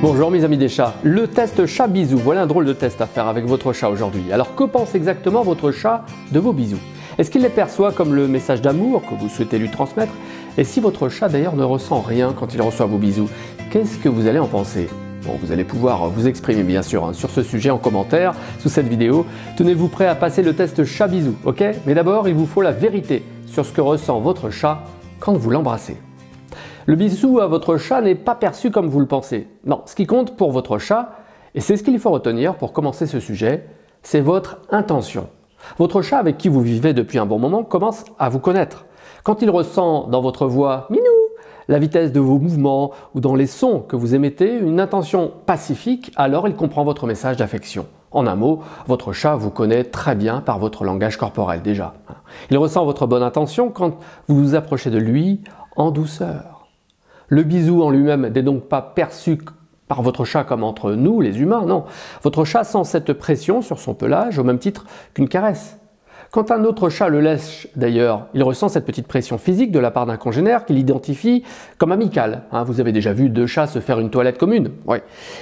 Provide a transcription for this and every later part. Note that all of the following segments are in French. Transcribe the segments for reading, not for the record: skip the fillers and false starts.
Bonjour mes amis des chats, le test chat bisou, voilà un drôle de test à faire avec votre chat aujourd'hui. Alors que pense exactement votre chat de vos bisous? Est-ce qu'il les perçoit comme le message d'amour que vous souhaitez lui transmettre? Et si votre chat d'ailleurs ne ressent rien quand il reçoit vos bisous, qu'est-ce que vous allez en penser? Bon, vous allez pouvoir vous exprimer bien sûr sur ce sujet en commentaire sous cette vidéo. Tenez-vous prêt à passer le test chat bisou, ok? Mais d'abord il vous faut la vérité sur ce que ressent votre chat quand vous l'embrassez. Le bisou à votre chat n'est pas perçu comme vous le pensez. Non, ce qui compte pour votre chat, et c'est ce qu'il faut retenir pour commencer ce sujet, c'est votre intention. Votre chat avec qui vous vivez depuis un bon moment commence à vous connaître. Quand il ressent dans votre voix « minou », la vitesse de vos mouvements ou dans les sons que vous émettez une intention pacifique, alors il comprend votre message d'affection. En un mot, votre chat vous connaît très bien par votre langage corporel déjà. Il ressent votre bonne intention quand vous vous approchez de lui en douceur. Le bisou en lui-même n'est donc pas perçu par votre chat comme entre nous, les humains, non. Votre chat sent cette pression sur son pelage au même titre qu'une caresse. Quand un autre chat le lèche d'ailleurs, il ressent cette petite pression physique de la part d'un congénère qu'il identifie comme amicale. Vous avez déjà vu deux chats se faire une toilette commune? Oui.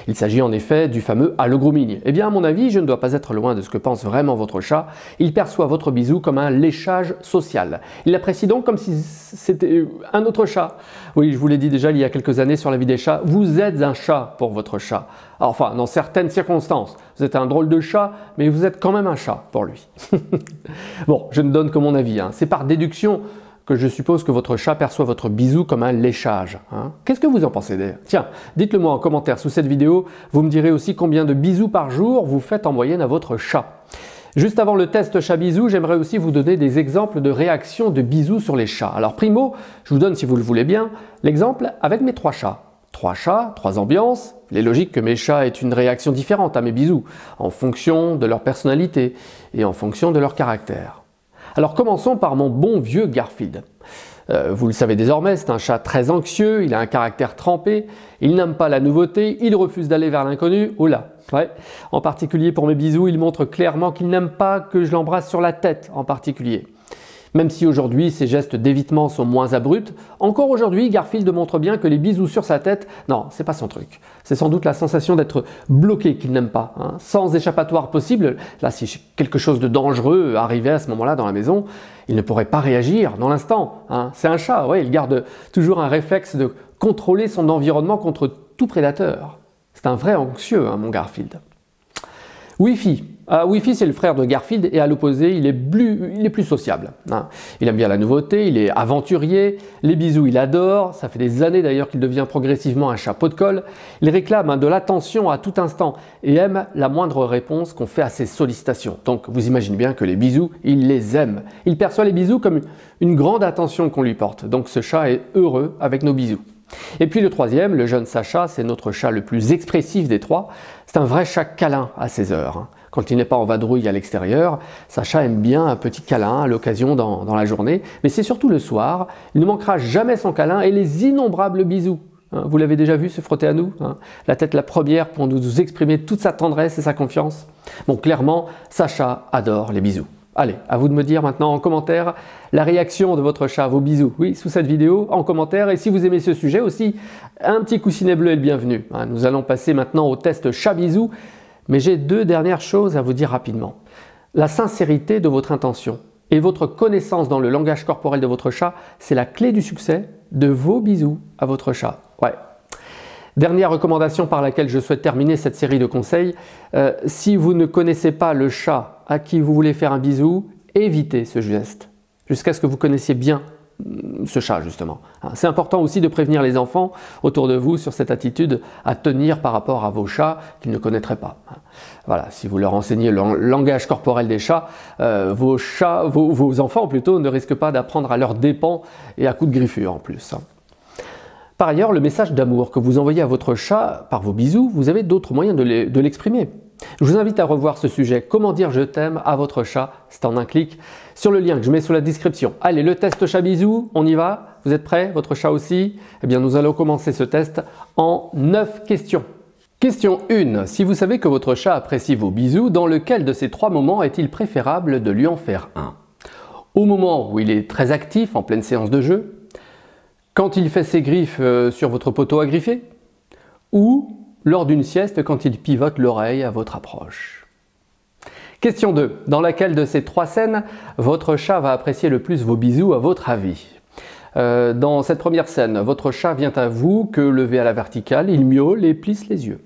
Il s'agit en effet du fameux halo grooming. Eh bien à mon avis, je ne dois pas être loin de ce que pense vraiment votre chat. Il perçoit votre bisou comme un léchage social. Il l'apprécie donc comme si c'était un autre chat. Oui, je vous l'ai dit déjà il y a quelques années sur la vie des chats, vous êtes un chat pour votre chat. Enfin, dans certaines circonstances, vous êtes un drôle de chat, mais vous êtes quand même un chat pour lui. Bon, je ne donne que mon avis, c'est par déduction que je suppose que votre chat perçoit votre bisou comme un léchage. Qu'est-ce que vous en pensez d'ailleurs? Tiens, dites-le moi en commentaire sous cette vidéo, vous me direz aussi combien de bisous par jour vous faites en moyenne à votre chat. Juste avant le test chat bisou, j'aimerais aussi vous donner des exemples de réactions de bisous sur les chats. Alors primo, je vous donne si vous le voulez bien, l'exemple avec mes trois chats. Trois chats, trois ambiances. Il est logique que mes chats aient une réaction différente à mes bisous, en fonction de leur personnalité et en fonction de leur caractère. Alors commençons par mon bon vieux Garfield. Vous le savez désormais, c'est un chat très anxieux, il a un caractère trempé, il n'aime pas la nouveauté, il refuse d'aller vers l'inconnu. Oh là, ouais. En particulier pour mes bisous, il montre clairement qu'il n'aime pas que je l'embrasse sur la tête en particulier. Même si aujourd'hui ses gestes d'évitement sont moins abrupts, encore aujourd'hui Garfield montre bien que les bisous sur sa tête, non, c'est pas son truc. C'est sans doute la sensation d'être bloqué qu'il n'aime pas. Sans échappatoire possible, là si quelque chose de dangereux arrivait à ce moment-là dans la maison, il ne pourrait pas réagir dans l'instant. C'est un chat, ouais, il garde toujours un réflexe de contrôler son environnement contre tout prédateur. C'est un vrai anxieux, mon Garfield. Wi-Fi. Wi-Fi, c'est le frère de Garfield et à l'opposé, il est plus sociable. Il aime bien la nouveauté, il est aventurier, les bisous il adore, ça fait des années d'ailleurs qu'il devient progressivement un chat pot de colle. Il réclame de l'attention à tout instant et aime la moindre réponse qu'on fait à ses sollicitations. Donc vous imaginez bien que les bisous, il les aime. Il perçoit les bisous comme une grande attention qu'on lui porte. Donc ce chat est heureux avec nos bisous. Et puis le troisième, le jeune Sacha, c'est notre chat le plus expressif des trois. C'est un vrai chat câlin à ses heures. Quand il n'est pas en vadrouille à l'extérieur, Sacha aime bien un petit câlin à l'occasion dans la journée, mais c'est surtout le soir. Il ne manquera jamais son câlin et les innombrables bisous. Vous l'avez déjà vu se frotter à nous, la tête la première pour nous exprimer toute sa tendresse et sa confiance. Bon, clairement, Sacha adore les bisous. Allez, à vous de me dire maintenant en commentaire la réaction de votre chat à vos bisous. Oui, sous cette vidéo, en commentaire. Et si vous aimez ce sujet aussi, un petit coussinet bleu est le bienvenu. Nous allons passer maintenant au test chat bisou. Mais j'ai deux dernières choses à vous dire rapidement. La sincérité de votre intention et votre connaissance dans le langage corporel de votre chat, c'est la clé du succès de vos bisous à votre chat. Ouais. Dernière recommandation par laquelle je souhaite terminer cette série de conseils, si vous ne connaissez pas le chat à qui vous voulez faire un bisou, évitez ce geste, jusqu'à ce que vous connaissiez bien ce chat justement. C'est important aussi de prévenir les enfants autour de vous sur cette attitude à tenir par rapport à vos chats qu'ils ne connaîtraient pas. Voilà, si vous leur enseignez le langage corporel des chats, vos enfants plutôt ne risquent pas d'apprendre à leurs dépens et à coups de griffure en plus. Par ailleurs, le message d'amour que vous envoyez à votre chat par vos bisous, vous avez d'autres moyens de l'exprimer. Je vous invite à revoir ce sujet « Comment dire je t'aime à votre chat ?» C'est en un clic sur le lien que je mets sous la description. Allez, le test chat bisou, on y va? Vous êtes prêts? Votre chat aussi? Eh bien, nous allons commencer ce test en 9 questions. Question 1. Si vous savez que votre chat apprécie vos bisous, dans lequel de ces 3 moments est-il préférable de lui en faire un? Au moment où il est très actif en pleine séance de jeu, quand il fait ses griffes sur votre poteau à griffer, ou lors d'une sieste quand il pivote l'oreille à votre approche. Question 2. Dans laquelle de ces 3 scènes votre chat va apprécier le plus vos bisous à votre avis? Dans cette première scène, votre chat vient à vous que levé à la verticale, il miaule et plisse les yeux.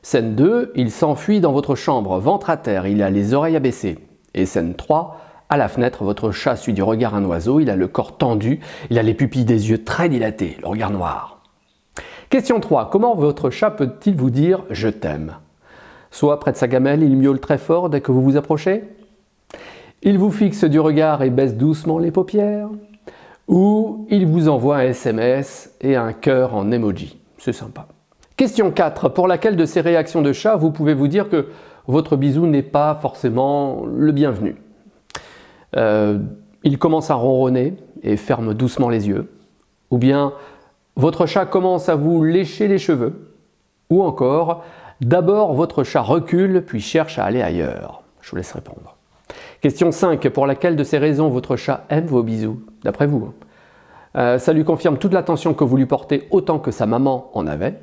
Scène 2, il s'enfuit dans votre chambre, ventre à terre, il a les oreilles abaissées. Et scène 3, à la fenêtre, votre chat suit du regard un oiseau, il a le corps tendu, il a les pupilles des yeux très dilatées, le regard noir. Question 3, comment votre chat peut-il vous dire « je t'aime » ? Soit près de sa gamelle, il miaule très fort dès que vous vous approchez. Il vous fixe du regard et baisse doucement les paupières. Ou il vous envoie un SMS et un cœur en emoji. C'est sympa. Question 4. Pour laquelle de ces réactions de chat, vous pouvez vous dire que votre bisou n'est pas forcément le bienvenu? Il commence à ronronner et ferme doucement les yeux. Ou bien votre chat commence à vous lécher les cheveux. Ou encore, d'abord votre chat recule puis cherche à aller ailleurs. Je vous laisse répondre. Question 5. Pour laquelle de ces raisons votre chat aime vos bisous, d'après vous? Ça lui confirme toute l'attention que vous lui portez autant que sa maman en avait?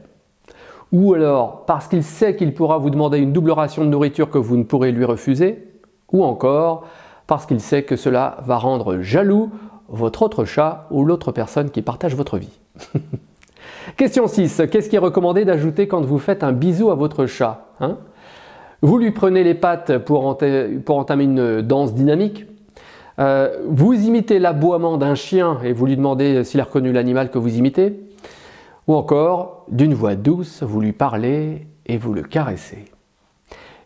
Ou alors parce qu'il sait qu'il pourra vous demander une double ration de nourriture que vous ne pourrez lui refuser? Ou encore parce qu'il sait que cela va rendre jaloux votre autre chat ou l'autre personne qui partage votre vie? Question 6. Qu'est-ce qui est recommandé d'ajouter quand vous faites un bisou à votre chat, hein? Vous lui prenez les pattes pour entamer une danse dynamique. Vous imitez l'aboiement d'un chien et vous lui demandez s'il a reconnu l'animal que vous imitez. Ou encore, d'une voix douce, vous lui parlez et vous le caressez.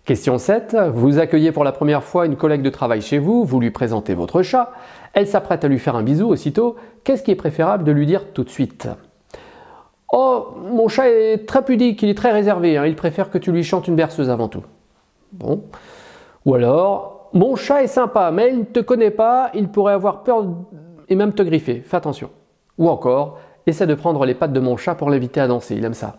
Question 7. Vous accueillez pour la première fois une collègue de travail chez vous, vous lui présentez votre chat, elle s'apprête à lui faire un bisou aussitôt. Qu'est-ce qui est préférable de lui dire tout de suite? Oh, mon chat est très pudique, il est très réservé, hein, il préfère que tu lui chantes une berceuse avant tout. Bon. Ou alors, mon chat est sympa, mais il ne te connaît pas, il pourrait avoir peur et même te griffer, fais attention. Ou encore, essaie de prendre les pattes de mon chat pour l'inviter à danser, il aime ça.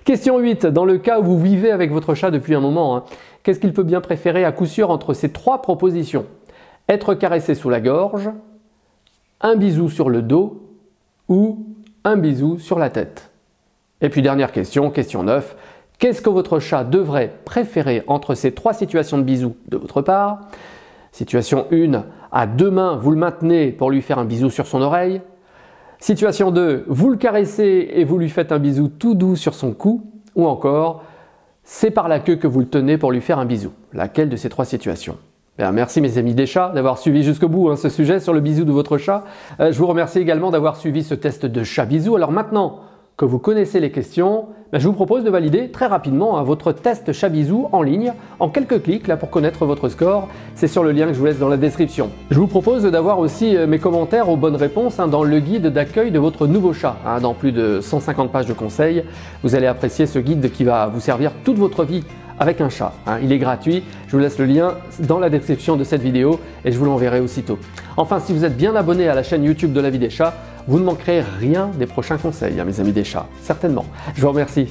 Question 8. Dans le cas où vous vivez avec votre chat depuis un moment, hein, qu'est-ce qu'il peut bien préférer à coup sûr entre ces 3 propositions? Être caressé sous la gorge, un bisou sur le dos ou un bisou sur la tête? Et puis dernière question, question 9. Qu'est-ce que votre chat devrait préférer entre ces 3 situations de bisous de votre part? Situation 1, à 2 mains, vous le maintenez pour lui faire un bisou sur son oreille. Situation 2, vous le caressez et vous lui faites un bisou tout doux sur son cou. Ou encore, c'est par la queue que vous le tenez pour lui faire un bisou. Laquelle de ces 3 situations? Bien, merci mes amis des chats d'avoir suivi jusqu'au bout ce sujet sur le bisou de votre chat. Je vous remercie également d'avoir suivi ce test de chat bisou. Alors maintenant que vous connaissez les questions, je vous propose de valider très rapidement votre test chat bisou en ligne en quelques clics là pour connaître votre score. C'est sur le lien que je vous laisse dans la description. Je vous propose d'avoir aussi mes commentaires aux bonnes réponses dans le guide d'accueil de votre nouveau chat. Dans plus de 150 pages de conseils, vous allez apprécier ce guide qui va vous servir toute votre vie avec un chat. Il est gratuit, je vous laisse le lien dans la description de cette vidéo et je vous l'enverrai aussitôt. Enfin, si vous êtes bien abonné à la chaîne YouTube de la vie des chats, vous ne manquerez rien des prochains conseils, mes amis des chats, certainement. Je vous remercie.